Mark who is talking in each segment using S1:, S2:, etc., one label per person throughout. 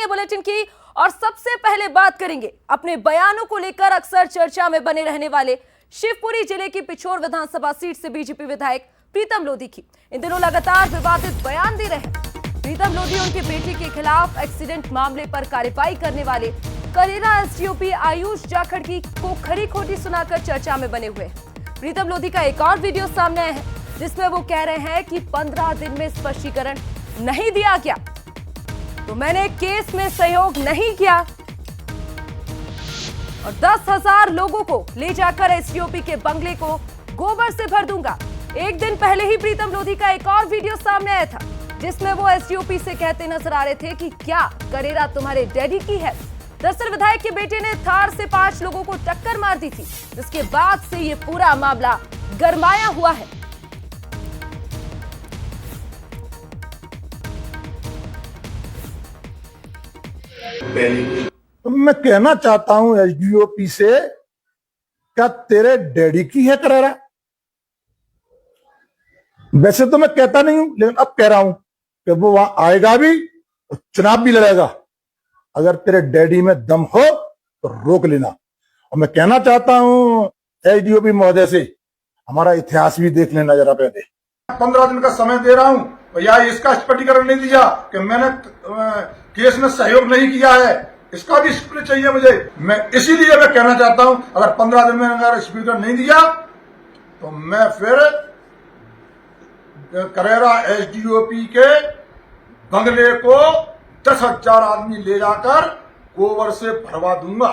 S1: सुनेंगे बुलेटिन की और सबसे पहले बात करेंगे अपने बयानों को लेकर अक्सर चर्चा में बने रहने वाले शिवपुरी जिले की पिछोर विधानसभा सीट से बीजेपी विधायक प्रीतम लोधी की। इन दिनों लगातार विवादित बयान दे रहे हैं प्रीतम लोधी। उनकी बेटी के खिलाफ एक्सीडेंट मामले पर कार्रवाई करने वाले करेरा एसडीओपी आयुष जाखड़ को खरी खोटी सुनाकर चर्चा में बने हुए हैं। प्रीतम लोधी का एक और वीडियो सामने आया है जिसमें वो कह रहे हैं कि 15 दिन में स्पष्टीकरण नहीं दिया गया तो मैंने केस में सहयोग नहीं किया और 10,000 लोगों को ले जाकर एसडीओपी के बंगले को गोबर से भर दूंगा। एक दिन पहले ही प्रीतम लोधी का एक और वीडियो सामने आया था जिसमें वो एसडीओपी से कहते नजर आ रहे थे कि क्या करेरा तुम्हारे डैडी की है। दरअसल विधायक के बेटे ने थार से 5 लोगों को टक्कर मार दी थी जिसके बाद से ये पूरा मामला गरमाया हुआ है।
S2: तो मैं कहना चाहता हूं एसडीओपी से, क्या तेरे डैडी की है करेरा? वैसे तो मैं कहता नहीं हूं लेकिन अब कह रहा हूं कि वो वहां आएगा भी और चुनाव भी लड़ेगा। अगर तेरे डैडी में दम हो तो रोक लेना। और मैं कहना चाहता हूं एसडीओपी महोदय से, हमारा इतिहास भी देख लेना जरा पहले। 15 दिन का समय दे रहा हूं भैया, इसका स्पष्टीकरण नहीं दिया कि मैंने केस में सहयोग नहीं किया है, इसका भी स्पष्ट चाहिए मुझे। मैं इसीलिए मैं कहना चाहता हूं अगर 15 दिन में अगर स्पष्टीकरण नहीं दिया तो मैं फिर करेरा एसडीओपी के बंगले को 10,000 आदमी ले जाकर गोबर से भरवा दूंगा।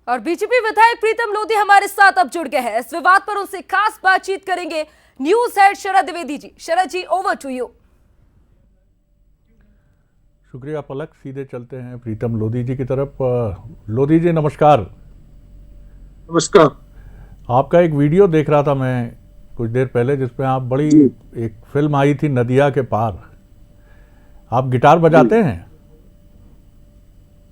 S1: और बीजेपी विधायक प्रीतम लोधी हमारे साथ अब जुड़ गए हैं। इस विवाद पर उनसे खास बातचीत करेंगे news head Sharad Dwivedi ji. Sharad ji, over to you.
S3: शुक्रिया पलक। सीधे चलते हैं प्रीतम लोधी जी की तरफ। लोधी जी नमस्कार।
S4: नमस्कार।
S3: आपका एक वीडियो देख रहा था मैं कुछ देर पहले जिसमें आप बड़ी एक फिल्म आई थी नदिया के पार। आप गिटार बजाते हैं?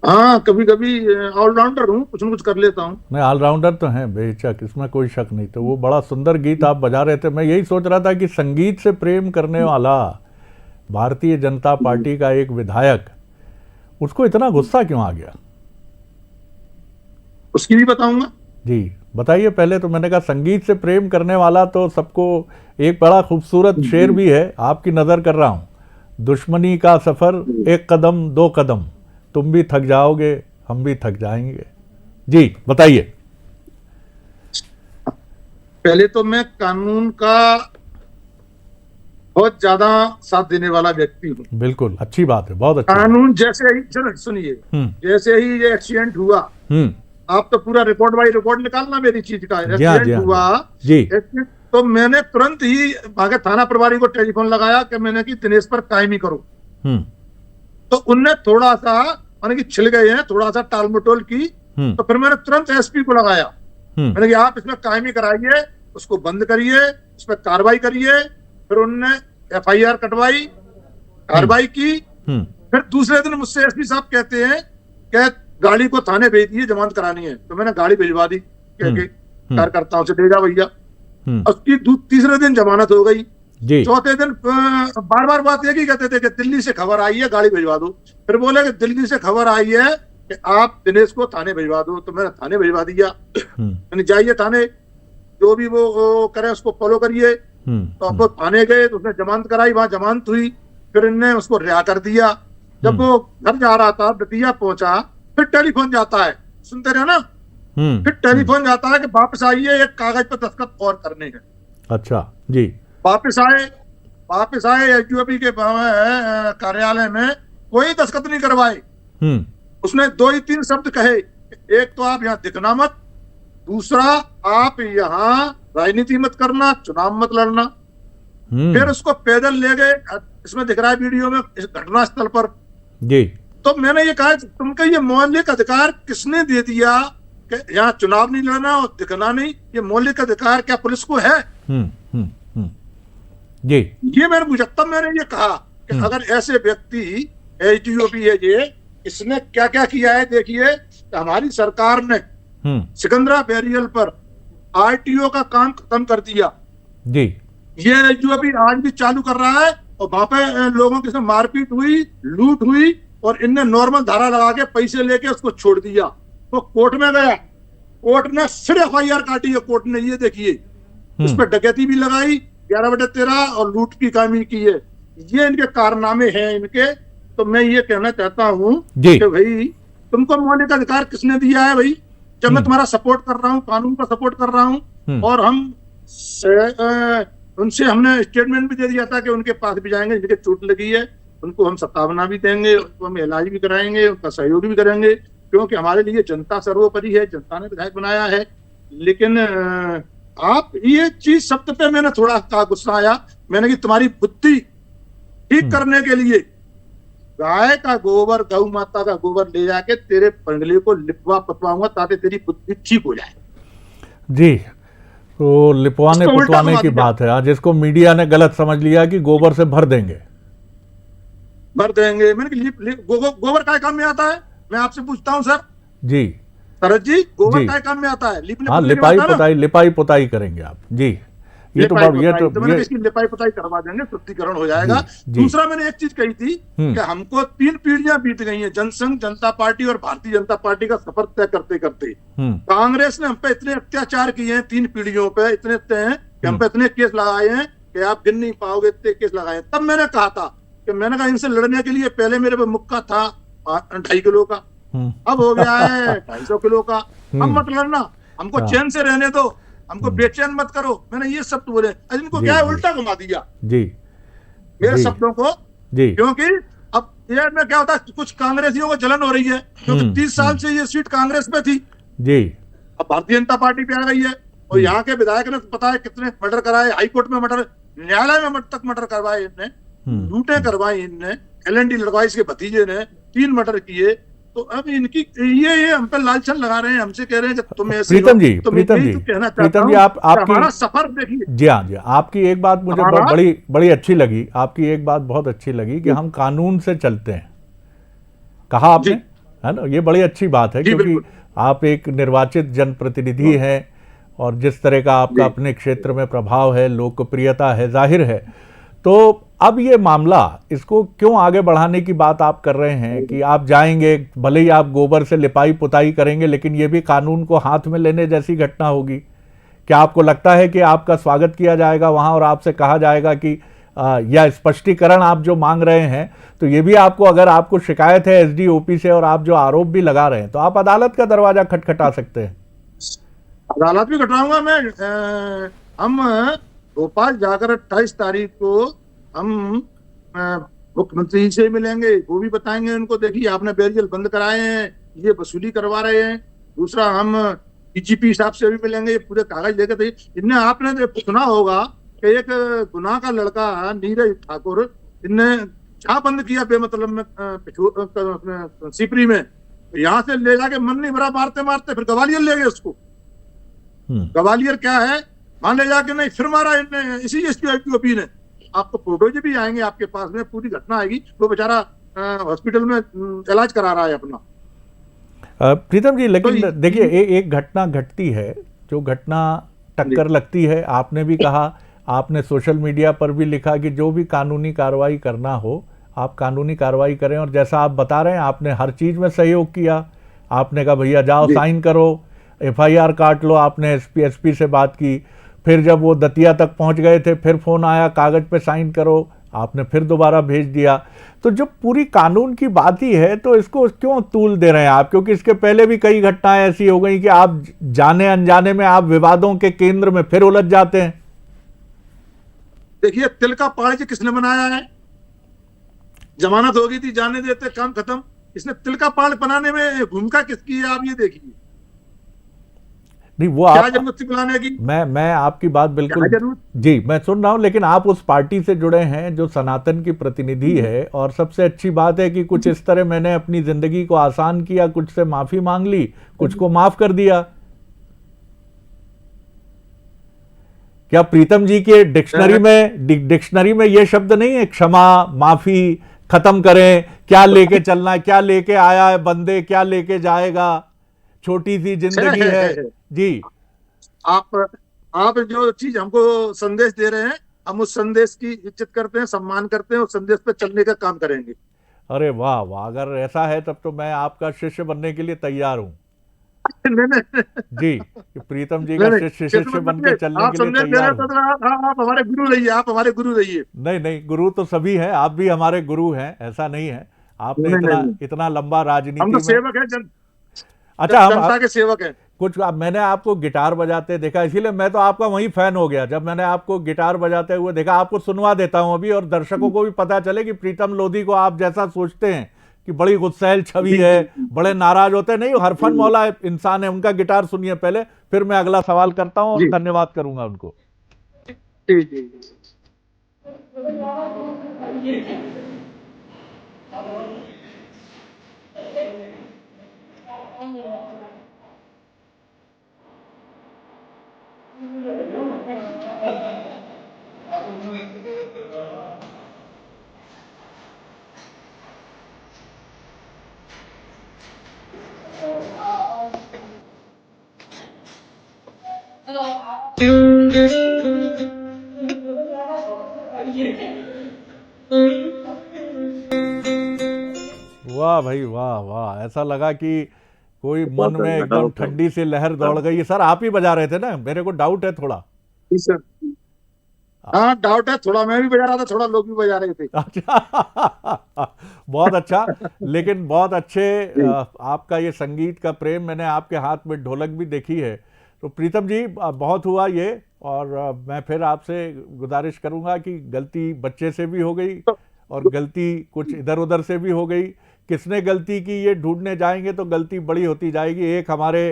S4: हाँ, कभी कभी ऑलराउंडर हूँ, कुछ न कुछ कर लेता हूँ।
S3: नहीं, ऑलराउंडर तो हैं बेशक, इसमें कोई शक नहीं। तो वो बड़ा सुंदर गीत आप बजा रहे थे। मैं यही सोच रहा था कि संगीत से प्रेम करने वाला भारतीय जनता पार्टी का एक विधायक, उसको इतना गुस्सा क्यों आ गया?
S4: उसकी भी बताऊंगा
S3: जी बताइए। पहले तो मैंने कहा संगीत से प्रेम करने वाला तो सबको एक बड़ा खूबसूरत शेर भी है, आपकी नजर कर रहा हूं। दुश्मनी का सफर एक कदम दो कदम, तुम भी थक जाओगे हम भी थक जाएंगे। जी बताइए।
S4: पहले तो मैं कानून का बहुत ज्यादा साथ देने वाला व्यक्ति हूँ।
S3: बिल्कुल, अच्छी बात है, बहुत अच्छी।
S4: कानून जैसे ही सुनिए, जैसे ही ये एक्सीडेंट हुआ, आप तो पूरा रिकॉर्ड बाई रिकॉर्ड निकालना मेरी चीज का। एक्सीडेंट हुआ जी, तो मैंने तुरंत ही आगे थाना प्रभारी को टेलीफोन लगाया कि मैंने कि दिनेश पर कायमी करो। तो उनने थोड़ा सा माने कि छिल गए हैं, थोड़ा सा टाल मटोल की। तो फिर मैंने तुरंत एसपी को लगाया। मैंने कि आप इसमें कायमी कराइए, उसको बंद करिए, उस पर कार्रवाई करिए। फिर उन्होंने एफआईआर कटवाई, कार्रवाई की। फिर दूसरे दिन मुझसे एसपी साहब कहते हैं कि गाड़ी को थाने भेज दिए, जमानत करानी है। तो मैंने गाड़ी भिजवा दी, कार्यकर्ताओं से, भेजा भैया। उसकी तीसरे दिन जमानत हो गई। चौथे दिन बार बार बात ये कहते थे कि दिल्ली से खबर आई है, गाड़ी भिजवा दो। फिर बोले कि दिल्ली से खबर आई है कि आप दिनेश को थाने भिजवा दो। तो मैंने थाने भिजवा दिया। मैंने जाइए थाने, जो भी वो करे उसको फॉलो करिए। तो अब वो थाने गए तो उसने जमानत कराई, वहां जमानत हुई। फिर इनने उसको रिहा कर दिया। जब वो घर जा रहा था, दतिया पहुंचा, फिर टेलीफोन जाता है, सुनते रहे ना। फिर टेलीफोन जाता है कि वापस आइए, एक कागज पर दस्तखत और करने हैं।
S3: अच्छा जी। वापस
S4: आए एसडीओपी के कार्यालय में, कोई दस्तखत नहीं करवाए। उसने 2 ही 3 शब्द कहे, एक तो आप यहाँ दिखना मत, दूसरा आप यहाँ राजनीति मत करना, चुनाव मत लड़ना। फिर उसको पैदल ले गए, इसमें दिख रहा है वीडियो में, इस घटना स्थल पर जी। तो मैंने ये कहा तुमको ये मौलिक अधिकार किसने दे दिया कि यहाँ चुनाव नहीं लड़ना और दिखना नहीं? ये मौलिक अधिकार क्या पुलिस को है? जी, ये मैंने पूछा। तब मैंने ये कहा कि अगर ऐसे व्यक्ति एसडीओपी है, ये इसने क्या क्या किया है देखिए। हमारी सरकार ने सिकंदरा बैरियल पर आरटीओ का काम खत्म कर दिया जी। ये एसडीओपी आज भी चालू कर रहा है और वहां पे लोगों के साथ मारपीट हुई, लूट हुई, और इनने नॉर्मल धारा लगा के पैसे लेके उसको छोड़ दिया। तो कोर्ट में गया, कोर्ट ने फिर FIR काटी है कोर्ट ने, ये देखिए उस पर डकैती भी लगाई 11/13 और लूट की कामी की है। ये इनके कारनामे हैं इनके। तो मैं ये कहना चाहता हूँ कि भाई तुमको मौलिक अधिकार किसने दिया है भाई? जब मैं तुम्हारा सपोर्ट कर रहा हूँ, कानून का सपोर्ट कर रहा हूँ, और हम उनसे हमने स्टेटमेंट भी दे दिया था कि उनके पास भी जाएंगे, जिनके चोट लगी है उनको हम सत्तावना भी देंगे, उनको हम इलाज भी कराएंगे, उनका सहयोग भी करेंगे, क्योंकि हमारे लिए जनता सर्वोपरि है, जनता ने विधायक बनाया है। लेकिन आप ये चीज शब्द पे मैंने थोड़ा गुस्सा आया। मैंने कि तुम्हारी बुद्धि ठीक करने के लिए गाय का गोबर, गौ माता का गोबर ले जाके तेरे पंडले को लिपवा पतवाऊंगा ताकि तेरी बुद्धि ठीक हो जाए।
S3: जी, तो लिपवाने पुतवाने की बात है आज, इसको मीडिया ने गलत समझ लिया कि गोबर से भर देंगे।
S4: मैंने गोबर काय काम में आता है? मैं आपसे पूछता हूं सर
S3: जी,
S4: शरद जी, गोबर काय काम में आता है?
S3: हाँ, लिपाई पुताई करेंगे आप जी। ये तो
S4: मैंने इसकी लिपाई पुताई करवा देंगे, शुद्धिकरण हो जाएगा। दूसरा मैंने एक चीज कही थी कि हमको 3 पीढ़ियां बीत गई हैं, जनसंघ, जनता पार्टी और भारतीय जनता पार्टी का सफर तय करते करते। कांग्रेस ने हम पे इतने अत्याचार किए हैं, 3 पीढ़ियों पे इतने हैं कि हम पे इतने केस लगाए हैं कि आप गिन नहीं पाओगे, इतने केस लगाए। तब मैंने कहा था कि मैंने कहा इनसे लड़ने के लिए पहले मेरे पे मुक्का था 2.5 किलो का, अब हो गया है 250 किलो का। अब मत लड़ना, हमको चैन से रहने दो, हमको बेचैन मत करो। मैंने ये शब्द बोले, इनको क्या है उल्टा घुमा दिया
S3: जी
S4: मेरे शब्दों को जी। क्योंकि अब ये में क्या होता है, कुछ कांग्रेसियों को जलन हो रही है क्योंकि 30 साल से ये सीट कांग्रेस पे थी
S3: जी,
S4: अब भारतीय जनता पार्टी पे आ गई है। और यहाँ के विधायक ने पता है कितने मर्डर कराए, हाईकोर्ट में मर्डर, न्यायालय में तक मर्डर करवाए इनने, लूटे करवाई इनने, LND लड़वाई, इसके भतीजे ने 3 मर्डर किए। तो अब इनकी ये हम पे लालचन लगा रहे हैं, हमसे कह रहे हैं जब तुम ऐसे
S3: प्रीतम जी
S4: हमारा सफर देखिए।
S3: जी हाँ जी, आपकी एक बात मुझे बड़ी अच्छी लगी, आपकी एक बात बहुत अच्छी लगी कि हम कानून से चलते हैं, कहा आपने, है ना? ये बड़ी अच्छी बात है क्योंकि आप एक निर्वाचित जनप्रतिनिधि हैं और जिस तरह का आपका अपने क्षेत्र में प्रभाव है, लोकप्रियता है, जाहिर है। तो अब ये मामला, इसको क्यों आगे बढ़ाने की बात आप कर रहे हैं कि आप जाएंगे, भले ही आप गोबर से लिपाई पुताई करेंगे, लेकिन ये भी कानून को हाथ में लेने जैसी घटना होगी। क्या आपको लगता है कि आपका स्वागत किया जाएगा वहां और आपसे कहा जाएगा कि या स्पष्टीकरण आप जो मांग रहे हैं, तो ये भी आपको, अगर आपको शिकायत है SDOP से और आप जो आरोप भी लगा रहे हैं, तो आप अदालत का दरवाजा खटखटा सकते हैं?
S4: अदालत भी खटकाऊंगा मैं। हम भोपाल जाकर 28 तारीख को हम मुख्यमंत्री से मिलेंगे, वो भी बताएंगे उनको, देखिए आपने बैरियल बंद कराए हैं, ये वसूली करवा रहे हैं। दूसरा हम DGP साहब से भी मिलेंगे, पूरे कागज लेकर थे। इनने, आपने सुना होगा कि एक गुनाह का लड़का नीरज ठाकुर, इनने जहाँ बंद किया बेमतलब में सिपरी में, यहाँ से ले जाके मन नहीं भरा, मारते मारते फिर ग्वालियर ले गए उसको। ग्वालियर क्या है, वहां ले जाके नहीं फिर मारा इनने, इसी SDOP ने। आपको फोटोज भी आएंगे आपके पास में, पूरी घटना आएगी। वो बेचारा हॉस्पिटल में इलाज करा रहा है अपना।
S3: प्रीतम जी, लेकिन तो देखिए एक घटना घटती है, जो घटना टक्कर लगती है, आपने भी कहा, आपने सोशल मीडिया पर भी लिखा कि जो भी कानूनी कार्रवाई करना हो आप कानूनी कार्रवाई करें, और जैसा आप बता रहे हैं आपने हर चीज में सहयोग किया। आपने कहा भैया जाओ साइन करो, FIR काट लो, आपने SP से बात की, फिर जब वो दतिया तक पहुंच गए थे फिर फोन आया कागज पे साइन करो, आपने फिर दोबारा भेज दिया। तो जब पूरी कानून की बात ही है तो इसको क्यों तूल दे रहे हैं आप? क्योंकि इसके पहले भी कई घटनाएं ऐसी हो गई कि आप जाने अनजाने में आप विवादों के केंद्र में फिर उलझ जाते हैं।
S4: देखिए, तिल का पाड़ जी किसने बनाया है? जमानत हो गई थी, जाने देते, काम खत्म। इसने तिल का पाड़ बनाने में भूमिका किसकी है, आप ये देखिए।
S3: नहीं, वो
S4: क्या जरूरत थी बुलाने की?
S3: मैं आपकी बात बिल्कुल जी मैं सुन रहा हूं, लेकिन आप उस पार्टी से जुड़े हैं जो सनातन की प्रतिनिधि है, और सबसे अच्छी बात है कि कुछ इस तरह मैंने अपनी जिंदगी को आसान किया, कुछ से माफी मांग ली, कुछ को माफ कर दिया। क्या प्रीतम जी के डिक्शनरी में ये शब्द नहीं है, क्षमा, माफी, खत्म करें, क्या लेके चलना है, क्या लेके आया है बंदे, क्या लेके जाएगा, छोटी सी जिंदगी है जी।
S4: आप जो चीज हमको संदेश दे रहे हैं, हम उस संदेश की इज्जत करते हैं, सम्मान करते हैं, उस संदेश पे चलने का काम करेंगे।
S3: अरे वाह वाह, अगर ऐसा है तब तो मैं आपका शिष्य बनने के लिए तैयार हूँ
S4: नहीं
S3: जी, कि प्रीतम जी का शिष्य बन के चलने
S4: आप
S3: के लिए
S4: संदेश दे
S3: तैयार
S4: रहे
S3: हूँ।
S4: आप हमारे गुरु रहिए, आप हमारे गुरु रहिए।
S3: नहीं नहीं, गुरु तो सभी हैं, आप भी हमारे गुरु हैं, ऐसा नहीं है। आपने
S4: नहीं,
S3: इतना
S4: नहीं।
S3: इतना लंबा
S4: हम
S3: राजनीति
S4: तो
S3: में
S4: सेवक है,
S3: अच्छा, हम
S4: जनता के सेवक हैं।
S3: कुछ मैंने आपको गिटार बजाते देखा, इसीलिए मैं तो आपका वही फैन हो गया। जब मैंने आपको गिटार बजाते हुए देखा, आपको सुनवा देता हूं अभी, और दर्शकों को भी पता चले कि प्रीतम लोधी को आप जैसा सोचते हैं कि बड़ी गुस्सैल छवि है, बड़े नाराज होते नहीं, हरफन मौला इंसान है। उनका गिटार सुनिए पहले, फिर मैं अगला सवाल करता हूं और धन्यवाद करूंगा उनको।
S4: जी जी।
S3: वाह भाई वाह वाह, ऐसा लगा कि कोई मन में एकदम ठंडी सी लहर दौड़ गई। सर आप ही बजा रहे थे ना, मेरे को डाउट है थोड़ा।
S4: जी सर, हाँ डाउट है थोड़ा, मैं भी बजा रहा था, थोड़ा लोग भी बजा रहे थे।
S3: अच्छा बहुत अच्छा, लेकिन बहुत अच्छे। आपका ये संगीत का प्रेम, मैंने आपके हाथ में ढोलक भी देखी है। तो प्रीतम जी बहुत हुआ ये, और मैं फिर आपसे गुजारिश करूंगा कि गलती बच्चे से भी हो गई और गलती कुछ इधर उधर से भी हो गई। किसने गलती की ये ढूंढने जाएंगे तो गलती बड़ी होती जाएगी। एक हमारे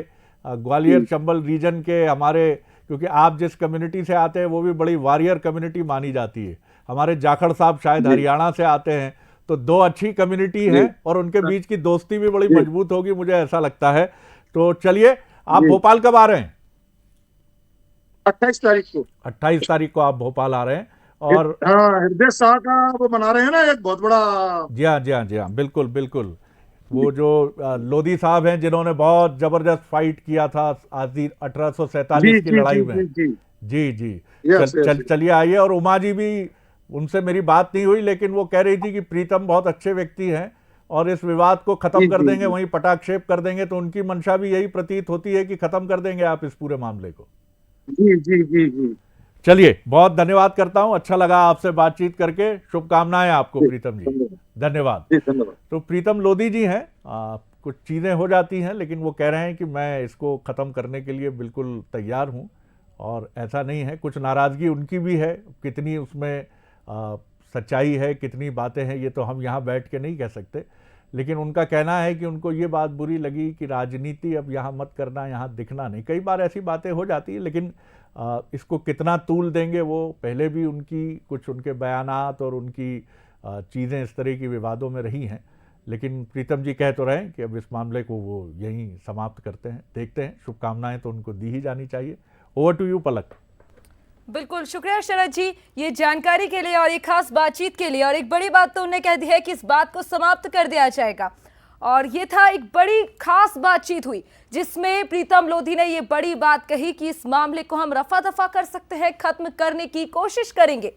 S3: ग्वालियर चंबल रीजन के हमारे, क्योंकि आप जिस कम्युनिटी से आते हैं वो भी बड़ी वॉरियर कम्युनिटी मानी जाती है। हमारे जाखड़ साहब शायद हरियाणा से आते हैं, तो दो अच्छी कम्युनिटी है और उनके बीच की दोस्ती भी बड़ी मजबूत होगी, मुझे ऐसा लगता है। तो चलिए, आप भोपाल कब आ रहे हैं?
S4: 28 तारीख को।
S3: 28 तारीख को आप भोपाल आ रहे हैं, और
S4: हाँ हृदय शाह का वो बना रहे हैं ना एक बहुत बड़ा।
S3: जी हाँ जी हाँ जी हाँ, बिल्कुल बिल्कुल। वो जो लोधी साहब हैं जिन्होंने बहुत जबरदस्त फाइट किया था 1847 की लड़ाई में। जी जी, चलिए आइए। और उमा जी भी, उनसे मेरी बात नहीं हुई, लेकिन वो कह रही थी कि प्रीतम बहुत अच्छे व्यक्ति हैं और इस विवाद को खत्म कर देंगे, वहीं पटाक्षेप कर देंगे। तो उनकी मंशा भी यही प्रतीत होती है कि खत्म कर देंगे आप इस पूरे मामले को।
S4: जी जी जी जी।
S3: चलिए, बहुत धन्यवाद करता हूं, अच्छा लगा आपसे बातचीत करके। शुभकामनाएं आपको प्रीतम जी, धन्यवाद। तो प्रीतम लोधी जी हैं, कुछ चीज़ें हो जाती हैं, लेकिन वो कह रहे हैं कि मैं इसको ख़त्म करने के लिए बिल्कुल तैयार हूं, और ऐसा नहीं है। कुछ नाराज़गी उनकी भी है, कितनी उसमें सच्चाई है, कितनी बातें हैं, ये तो हम यहाँ बैठ के नहीं कह सकते। लेकिन उनका कहना है कि उनको ये बात बुरी लगी कि राजनीति अब यहाँ मत करना, यहाँ दिखना नहीं। कई बार ऐसी बातें हो जाती है, लेकिन इसको कितना तूल देंगे, वो पहले भी उनकी कुछ उनके बयानात और उनकी चीज़ें इस तरह की विवादों में रही हैं। लेकिन प्रीतम जी कह तो रहे हैं कि अब इस मामले को वो यहीं समाप्त करते हैं। देखते हैं, शुभकामनाएं तो उनको दी ही जानी चाहिए। ओवर टू यू पलक।
S1: बिल्कुल, शुक्रिया शरद जी ये जानकारी के लिए और ये खास बातचीत के लिए। और एक बड़ी बात तो उन्होंने कह दी है कि इस बात को समाप्त कर दिया जाएगा, और ये था एक बड़ी खास बातचीत हुई जिसमें प्रीतम लोधी ने ये बड़ी बात कही कि इस मामले को हम रफा दफा कर सकते हैं, खत्म करने की कोशिश करेंगे।